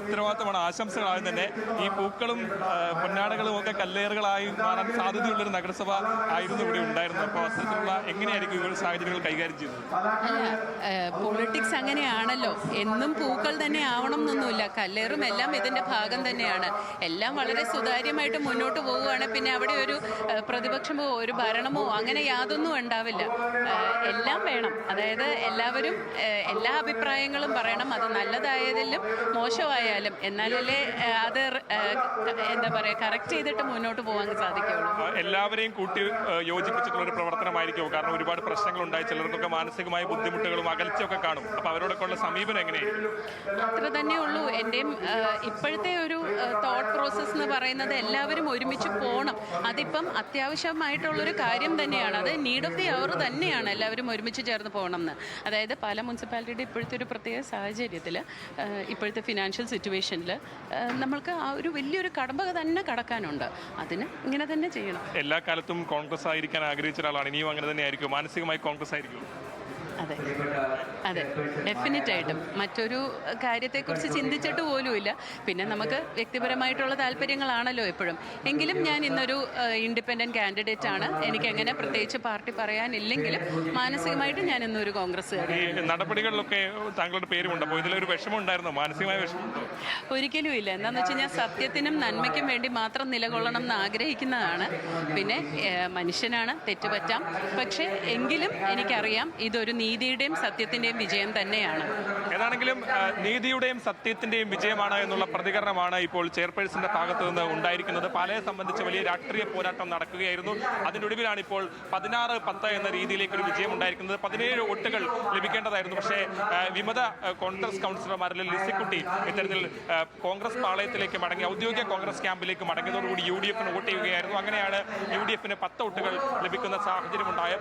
ഉത്തരവാദിത്തമാണ്. ആശംസകളായും തന്നെ ഈ പൂക്കളും പൊന്നാടകളും ഒക്കെ കല്ലേറുകളായി മാറാൻ സാധ്യതയുള്ളൊരു നഗരസഭ ആയിരുന്നു ഇവിടെ ഉണ്ടായിരുന്നത്. അപ്പോൾ അത്തരത്തിലുള്ള എങ്ങനെയായിരിക്കും ഇവർ സാഹചര്യങ്ങൾ കൈകാര്യം ചെയ്യുന്നത്? പൊളിറ്റിക്സ് അങ്ങനെയാണല്ലോ, എന്നും പൂക്കൾ തന്നെ ആവണം എന്നൊന്നുമില്ല. കല്ലേറും എല്ലാം ഇതിൻ്റെ ഭാഗം തന്നെയാണ്. എല്ലാം വളരെ സുതാര്യമായിട്ട് മുന്നോട്ട് പോവുകയാണ്. പിന്നെ അവിടെ ഒരു പ്രതിപക്ഷമോ ഒരു ഭരണമോ അങ്ങനെ യാതൊന്നും ഉണ്ടാവില്ല. എല്ലാം വേണം. അതായത് എല്ലാവരും എല്ലാ അഭിപ്രായങ്ങളും പറയണം. അത് നല്ലതായതിലും മോശമായാലും, എന്നാലല്ലേ അത് എന്താ പറയുക കറക്റ്റ് ചെയ്തിട്ട് മുന്നോട്ട് പോകാൻ സാധിക്കുള്ളൂ. എല്ലാവരെയും കൂട്ടി യോജിപ്പിച്ചിട്ടുള്ള ഒരു പ്രവർത്തനമായിരിക്കും. കാരണം ഒരുപാട് പ്രശ്നങ്ങൾ ഉണ്ടായി, ചിലർക്കൊക്കെ മാനസികമായ ബുദ്ധിമുട്ടുകളും അകൽച്ചയൊക്കെ കാണും. അപ്പോൾ അവരോടൊക്കെ ഉള്ള സമീപനം എങ്ങനെയായിരിക്കും? അത്ര തന്നെ ഉള്ളൂ. എൻ്റെയും ഇപ്പോഴത്തെ ഒരു തോട്ട് പ്രോസസ്സ് എന്ന് പറയുന്നത് എല്ലാവരും ഒരുമിച്ച് പോകണം. അതിപ്പം അത്യാവശ്യമായിട്ടുള്ളൊരു കാര്യം തന്നെയാണ്. അത് നീഡ് ഓഫ് ദി അവർ തന്നെയാണ് എല്ലാവരും ഒരുമിച്ച് ചേർന്ന് പോകണം എന്ന്. അതായത് പല മുനിസിപ്പാലിറ്റിയുടെ ഇപ്പോഴത്തെ ഒരു പ്രത്യേക സാഹചര്യത്തിൽ, ഇപ്പോഴത്തെ ഫിനാൻഷ്യൽ സിറ്റുവേഷനിൽ നമ്മൾക്ക് ആ ഒരു വലിയൊരു കടമ്പ തന്നെ കടക്കാനുണ്ട്. അതിന് ഇങ്ങനെ തന്നെ ചെയ്യണം. എല്ലാ കാലത്തും കോൺഗ്രസ് ആയിരിക്കാൻ ആഗ്രഹിച്ച ഒരാളാണ്. ഇനിയും അങ്ങനെ തന്നെ ആയിരിക്കും? മാനസികമായി കോൺഗ്രസ് ആയിരിക്കും? അതെ അതെ, ഡെഫിനറ്റായിട്ടും. മറ്റൊരു കാര്യത്തെക്കുറിച്ച് ചിന്തിച്ചിട്ട് പോലുമില്ല. പിന്നെ നമുക്ക് വ്യക്തിപരമായിട്ടുള്ള താല്പര്യങ്ങളാണല്ലോ എപ്പോഴും. എങ്കിലും ഞാൻ ഇന്നൊരു ഇൻഡിപെൻഡൻറ്റ് കാൻഡിഡേറ്റ് ആണ്. എനിക്കങ്ങനെ പ്രത്യേകിച്ച് പാർട്ടി പറയാനില്ലെങ്കിലും മാനസികമായിട്ട് ഞാൻ ഇന്നൊരു കോൺഗ്രസ്സുകാരി. നടപടികളിലൊക്കെ താങ്കളുടെ പേരുമുണ്ട്. അപ്പോൾ ഇതിലൊരു വിഷമം ഉണ്ടായിരുന്നോ? മാനസികമായ വിഷമമുണ്ടോ? ഒരിക്കലും ഇല്ല. എന്താണെന്ന് വെച്ച് കഴിഞ്ഞാൽ സത്യത്തിനും നന്മയ്ക്കും വേണ്ടി മാത്രം നിലകൊള്ളണം എന്ന് ആഗ്രഹിക്കുന്നതാണ്. പിന്നെ മനുഷ്യനാണ്, തെറ്റുപറ്റാം. പക്ഷേ എങ്കിലും എനിക്കറിയാം ഇതൊരു നീതിയുടെയും സത്യത്തിൻ്റെയും വിജയം തന്നെയാണ്. ഏതാണെങ്കിലും നീതിയുടെയും സത്യത്തിൻ്റെയും വിജയമാണ് എന്നുള്ള പ്രതികരണമാണ് ഇപ്പോൾ ചെയർപേഴ്സന്റെ ഭാഗത്തു നിന്ന് ഉണ്ടായിരിക്കുന്നത്. പാലയെ സംബന്ധിച്ച് വലിയ രാഷ്ട്രീയ പോരാട്ടം നടക്കുകയായിരുന്നു. അതിനൊടുവിലാണ് ഇപ്പോൾ 16-10 എന്ന രീതിയിലേക്ക് ഒരു വിജയം ഉണ്ടായിരിക്കുന്നത്. 17 വോട്ടുകൾ ലഭിക്കേണ്ടതായിരുന്നു. പക്ഷേ വിമത കോൺഗ്രസ് കൗൺസിലർമാരിൽ ലിസിക്കുട്ടി ഇത്തരത്തിൽ കോൺഗ്രസ് പാളയത്തിലേക്ക് മടങ്ങി, ഔദ്യോഗിക കോൺഗ്രസ് ക്യാമ്പിലേക്ക് മടങ്ങിയതോടുകൂടി UDF വോട്ട് ചെയ്യുകയായിരുന്നു. അങ്ങനെയാണ് UDF 10 വോട്ടുകൾ ലഭിക്കുന്ന സാഹചര്യമുണ്ടായ